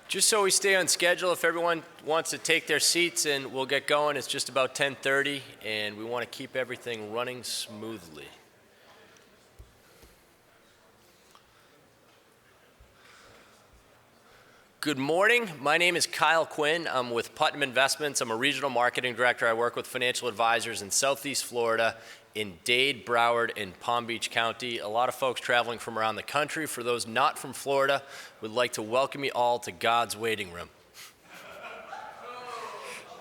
Just so we stay on schedule, if everyone wants to take their seats and we'll get going. It's just about 10:30 and we want to keep everything running smoothly. Good morning. My name is Kyle Quinn. I'm with Putnam Investments. I'm a regional marketing director. I work with financial advisors in Southeast Florida, in Dade, Broward, and Palm Beach County. A lot of folks traveling from around the country. For those not from Florida, we'd like to welcome you all to God's waiting room.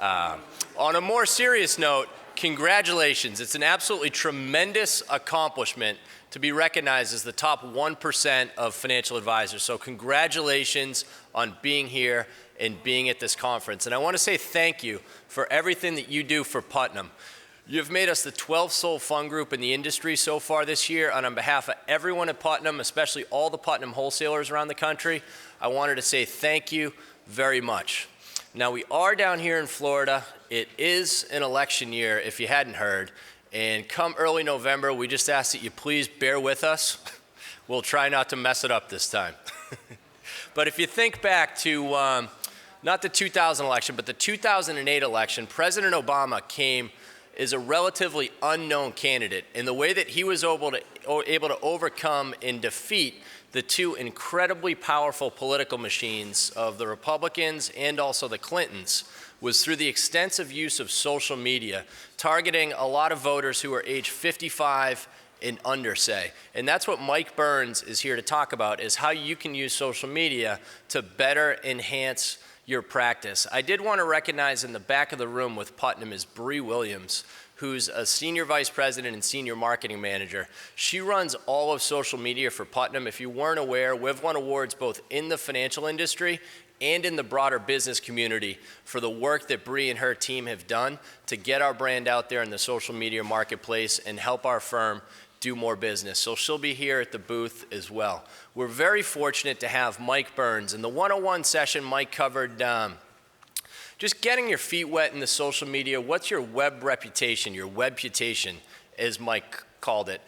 On a more serious note, congratulations. It's an absolutely tremendous accomplishment to be recognized as the top 1% of financial advisors. So congratulations on being here and being at this conference. And I want to say thank you for everything that you do for Putnam. You've made us the 12th sole fund group in the industry so far this year, and on behalf of everyone at Putnam, especially all the Putnam wholesalers around the country, I wanted to say thank you very much. Now, we are down here in Florida. It is an election year, if you hadn't heard, and come early November, we just ask that you please bear with us. We'll try not to mess it up this time. But if you think back to not the 2000 election, but the 2008 election, President Obama came as a relatively unknown candidate. And the way that he was able to overcome and defeat the two incredibly powerful political machines of the Republicans and also the Clintons was through the extensive use of social media, targeting a lot of voters who are age 55 and under, say. And that's what Mike Byrnes is here to talk about, is how you can use social media to better enhance your practice. I did want to recognize in the back of the room with Putnam is Bree Williams, who's a senior vice president and senior marketing manager. She runs all of social media for Putnam. If you weren't aware, we've won awards both in the financial industry and in the broader business community for the work that Bree and her team have done to get our brand out there in the social media marketplace and help our firm do more business. So she'll be here at the booth as well. We're very fortunate to have Mike Byrnes. In the 101 session, Mike covered just getting your feet wet in the social media. What's your web reputation, your webputation, as Mike called it?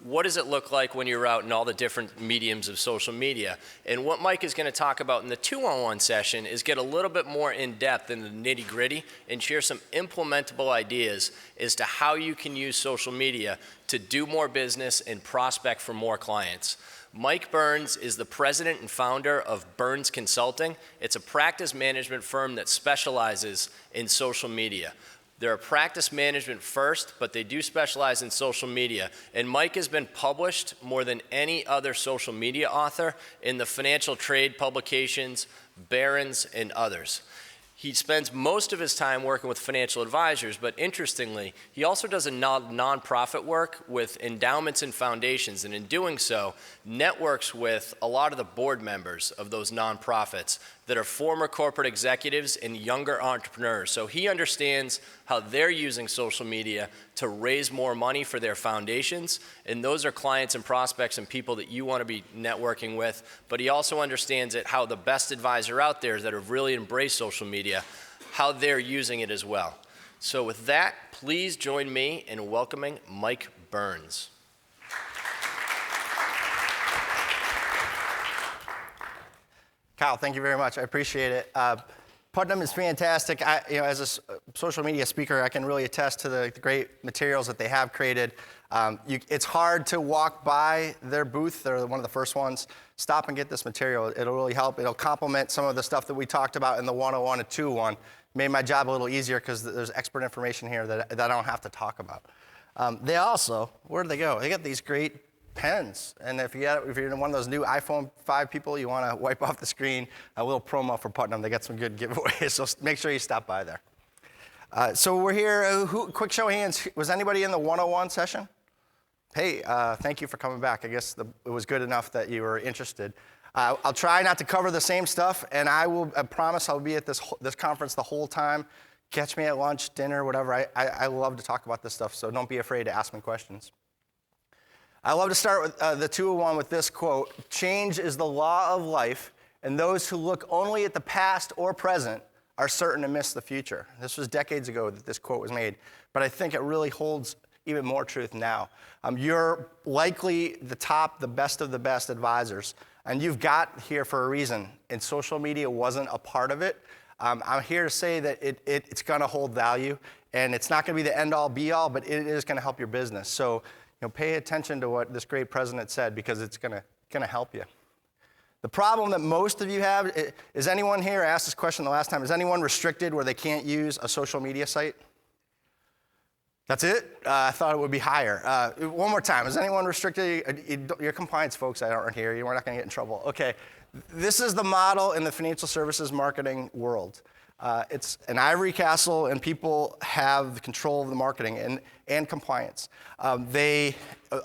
What does it look like when you're out in all the different mediums of social media? And what Mike is going to talk about in the 2-on-1 session is get a little bit more in depth in the nitty-gritty and share some implementable ideas as to how you can use social media to do more business and prospect for more clients. Mike Byrnes is the president and founder of Byrnes Consulting. It's a practice management firm that specializes in social media. They're a practice management first, but they do specialize in social media. And Mike has been published more than any other social media author in the financial trade publications, Barron's, and others. He spends most of his time working with financial advisors, but interestingly, he also does a nonprofit work with endowments and foundations, and in doing so, networks with a lot of the board members of those nonprofits that are former corporate executives and younger entrepreneurs. So he understands how they're using social media to raise more money for their foundations, and those are clients and prospects and people that you want to be networking with. But he also understands how the best advisor out there that have really embraced social media, how they're using it as well. So with that, please join me in welcoming Mike Byrnes. Kyle, thank you very much. I appreciate it. Putnam is fantastic. As a social media speaker, I can really attest to the great materials that they have created. It's hard to walk by their booth. They're one of the first ones. Stop and get this material. It'll really help. It'll complement some of the stuff that we talked about in the 101 and 201. Made my job a little easier because there's expert information here that I don't have to talk about. They also, where do they go? They got these great pens, and if you're one of those new iPhone 5 people, you want to wipe off the screen, a little promo for Putnam. They got some good giveaways, so make sure you stop by there. So we're here. Quick show of hands. Was anybody in the 101 session? Hey, thank you for coming back. I guess it was good enough that you were interested. I'll try not to cover the same stuff, and I promise I'll be at this conference the whole time. Catch me at lunch, dinner, whatever. I love to talk about this stuff, so don't be afraid to ask me questions. I love to start with the 201 with this quote: "Change is the law of life, and those who look only at the past or present are certain to miss the future." This was decades ago that this quote was made, but I think it really holds even more truth now. You're likely the best of the best advisors, And you've got here for a reason, and social media wasn't a part of it. I'm here to say that it's going to hold value, and it's not going to be the end-all, be-all, but it is going to help your business. So pay attention to what this great president said, because it's going to help you. The problem that most of you have, is anyone here, I asked this question the last time, is anyone restricted where they can't use a social media site? That's it? I thought it would be higher. One more time, is anyone restricted? Your compliance folks aren't here, we're not gonna get in trouble. Okay, this is the model in the financial services marketing world. It's an ivory castle, and people have the control of the marketing and compliance. They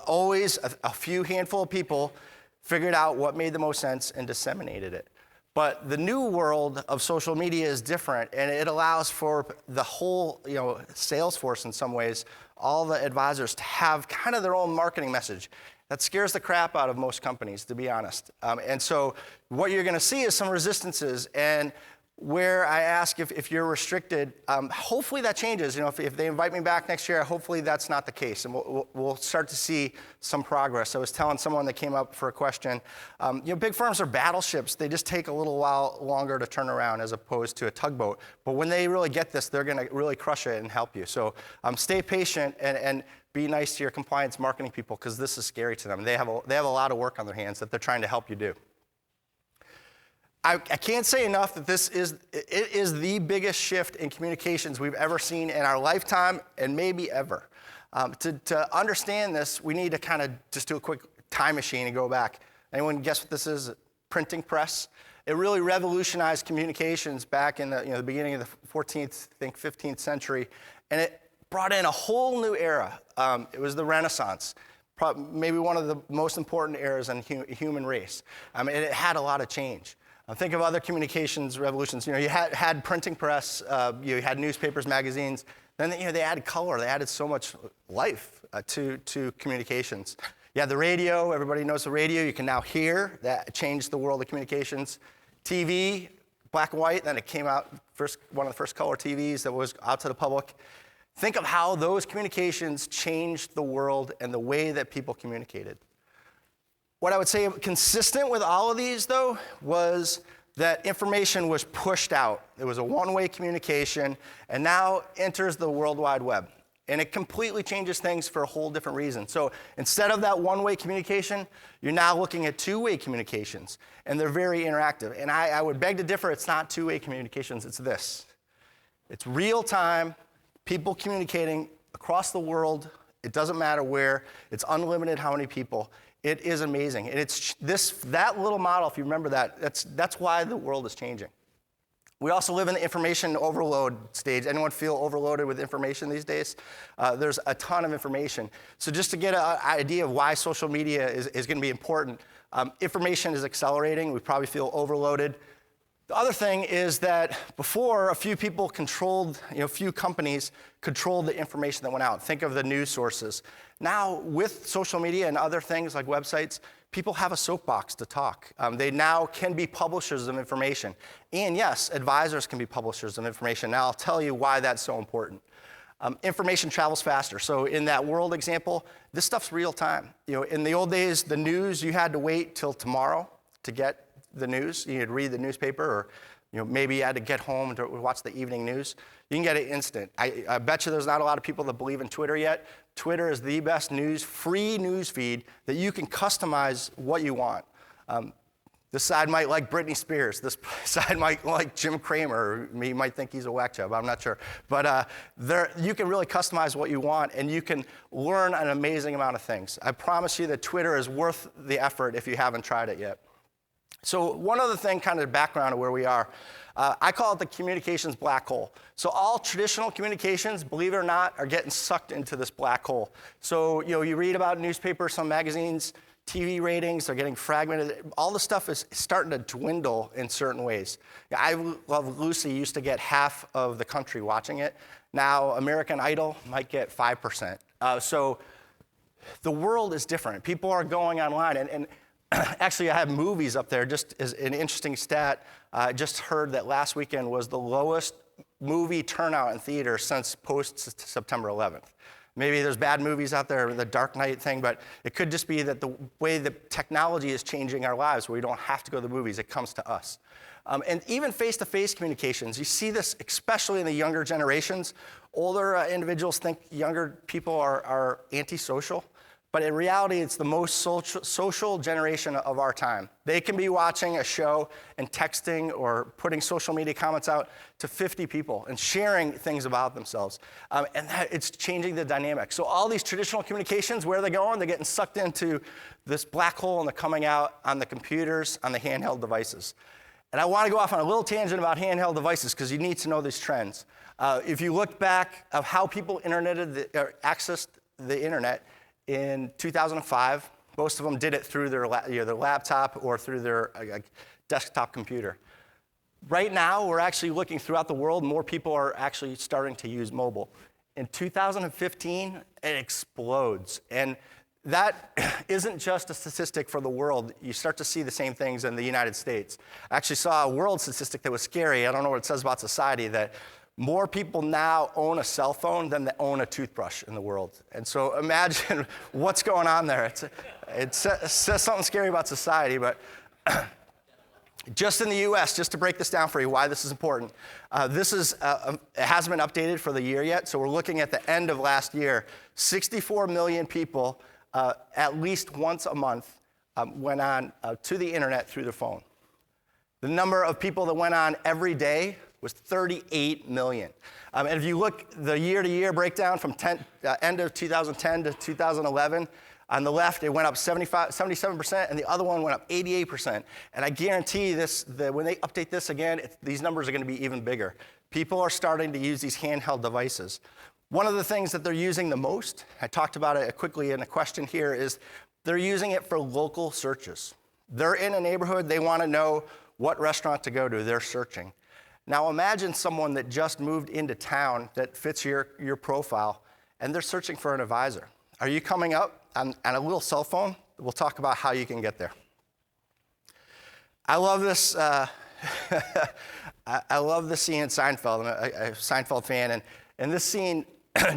always, a few handful of people figured out what made the most sense and disseminated it. But the new world of social media is different, and it allows for the whole sales force in some ways, all the advisors, to have kind of their own marketing message. That scares the crap out of most companies, to be honest. And so what you're gonna see is some resistances, and where I ask if you're restricted, hopefully that changes. If they invite me back next year, hopefully that's not the case, and we'll start to see some progress. I was telling someone that came up for a question, big firms are battleships. They just take a little while longer to turn around as opposed to a tugboat. But when they really get this, they're gonna really crush it and help you. So stay patient and be nice to your compliance marketing people, because this is scary to them. They have a lot of work on their hands that they're trying to help you do. I can't say enough that it is the biggest shift in communications we've ever seen in our lifetime, and maybe ever. To understand this, we need to kind of just do a quick time machine and go back. Anyone guess what this is? Printing press. It really revolutionized communications back in the beginning of the 14th, I think 15th century, and it brought in a whole new era. It was the Renaissance. Maybe one of the most important eras in human race. And it had a lot of change. Think of other communications revolutions. You had printing press, you had newspapers, magazines. Then they added color. They added so much life to communications. You had the radio. Everybody knows the radio. You can now hear. That changed the world of communications. TV, black and white. Then it came out one of the first color TVs that was out to the public. Think of how those communications changed the world and the way that people communicated. What I would say consistent with all of these, though, was that information was pushed out. It was a one-way communication, and now enters the World Wide Web. And it completely changes things for a whole different reason. So instead of that one-way communication, you're now looking at two-way communications, and they're very interactive. And I would beg to differ, it's not two-way communications, it's this. It's real-time, people communicating across the world. It doesn't matter where. It's unlimited how many people. It is amazing. And it's that little model, if you remember that, that's why the world is changing. We also live in the information overload stage. Anyone feel overloaded with information these days? There's a ton of information. So just to get an idea of why social media is going to be important, information is accelerating. We probably feel overloaded. The other thing is that before, a few people controlled, a few companies controlled the information that went out. Think of the news sources. Now, with social media and other things like websites, people have a soapbox to talk. They now can be publishers of information. And yes, advisors can be publishers of information. Now, I'll tell you why that's so important. Information travels faster. So in that world example, this stuff's real time. In the old days, the news, you had to wait till tomorrow to get the news. You'd read the newspaper, or maybe you had to get home to watch the evening news. You can get it instant. I bet you there's not a lot of people that believe in Twitter yet. Twitter is the best free news feed that you can customize what you want. This side might like Britney Spears. This side might like Jim Cramer. You might think he's a whack job. I'm not sure. But you can really customize what you want, and you can learn an amazing amount of things. I promise you that Twitter is worth the effort if you haven't tried it yet. So one other thing, kind of background of where we are, I call it the communications black hole. So all traditional communications, believe it or not, are getting sucked into this black hole. So you read about newspapers, some magazines, TV ratings are getting fragmented. All the stuff is starting to dwindle in certain ways. I Love Lucy used to get half of the country watching it. Now American Idol might get 5%. So the world is different. People are going online, and actually, I have movies up there. Just as an interesting stat, I just heard that last weekend was the lowest movie turnout in theaters since post-September 11th. Maybe there's bad movies out there, the Dark Knight thing, but it could just be that the way the technology is changing our lives, where we don't have to go to the movies, it comes to us. And even face-to-face communications, you see this especially in the younger generations. Older individuals think younger people are antisocial, but in reality, it's the most social generation of our time. They can be watching a show and texting or putting social media comments out to 50 people and sharing things about themselves. And it's changing the dynamic. So all these traditional communications, where are they going? They're getting sucked into this black hole, and they're coming out on the computers, on the handheld devices. And I want to go off on a little tangent about handheld devices because you need to know these trends. If you look back of how people accessed the internet in 2005, most of them did it through their laptop or through their desktop computer. Right now, we're actually looking throughout the world, more people are actually starting to use mobile. In 2015, it explodes. And that isn't just a statistic for the world. You start to see the same things in the United States. I actually saw a world statistic that was scary. I don't know what it says about society, that more people now own a cell phone than they own a toothbrush in the world. And so imagine what's going on there. It says something scary about society, but just in the US, just to break this down for you, why this is important. It hasn't been updated for the year yet, so we're looking at the end of last year. 64 million people at least once a month went on to the internet through their phone. The number of people that went on every day was 38 million. And if you look the year-to-year breakdown from end of 2010 to 2011, on the left, it went up 77%, and the other one went up 88%. And I guarantee that when they update this again, these numbers are going to be even bigger. People are starting to use these handheld devices. One of the things that they're using the most, I talked about it quickly in a question here, is they're using it for local searches. They're in a neighborhood, they want to know what restaurant to go to, they're searching. Now imagine someone that just moved into town that fits your profile, and they're searching for an advisor. Are you coming up on a little cell phone? We'll talk about how you can get there. I love this. I love the scene in Seinfeld. I'm a Seinfeld fan, and in this scene,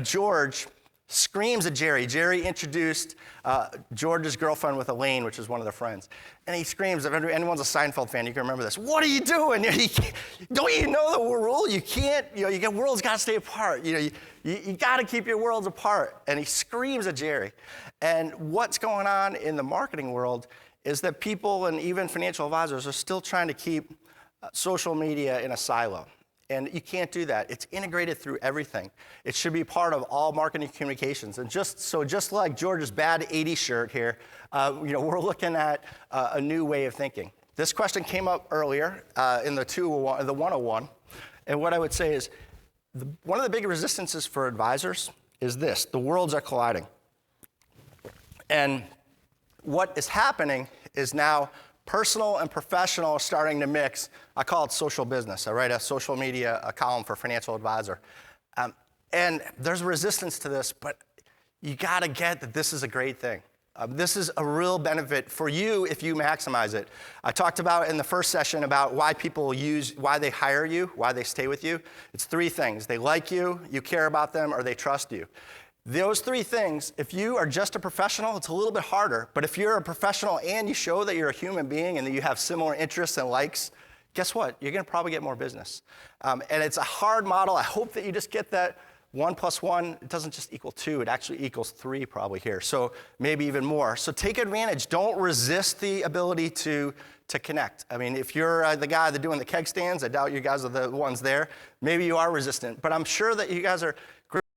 George screams at Jerry. Jerry introduced George's girlfriend with Elaine, which is one of their friends. And he screams, if anyone's a Seinfeld fan, you can remember this. What are you doing? Don't you know the rule? You can't, your worlds got to stay apart. You got to keep your worlds apart. And he screams at Jerry. And what's going on in the marketing world is that people and even financial advisors are still trying to keep social media in a silo. And you can't do that. It's integrated through everything. It should be part of all marketing communications. And just like George's bad 80s shirt here, we're looking at a new way of thinking. This question came up earlier in the 101. And what I would say is one of the big resistances for advisors is this: the worlds are colliding. And what is happening is now personal and professional are starting to mix. I call it social business. I write a social media column for Financial Advisor. And there's resistance to this, but you got to get that this is a great thing. This is a real benefit for you if you maximize it. I talked about in the first session about why they hire you, why they stay with you. It's three things. They like you, you care about them, or they trust you. Those three things, if you are just a professional, it's a little bit harder. But if you're a professional and you show that you're a human being and that you have similar interests and likes, guess what? You're going to probably get more business. And it's a hard model. I hope that you just get that 1 + 1. It doesn't just equal 2. It actually equals 3 probably here. So maybe even more. So take advantage. Don't resist the ability to connect. I mean, if you're the guy that's doing the keg stands, I doubt you guys are the ones there. Maybe you are resistant. But I'm sure that you guys are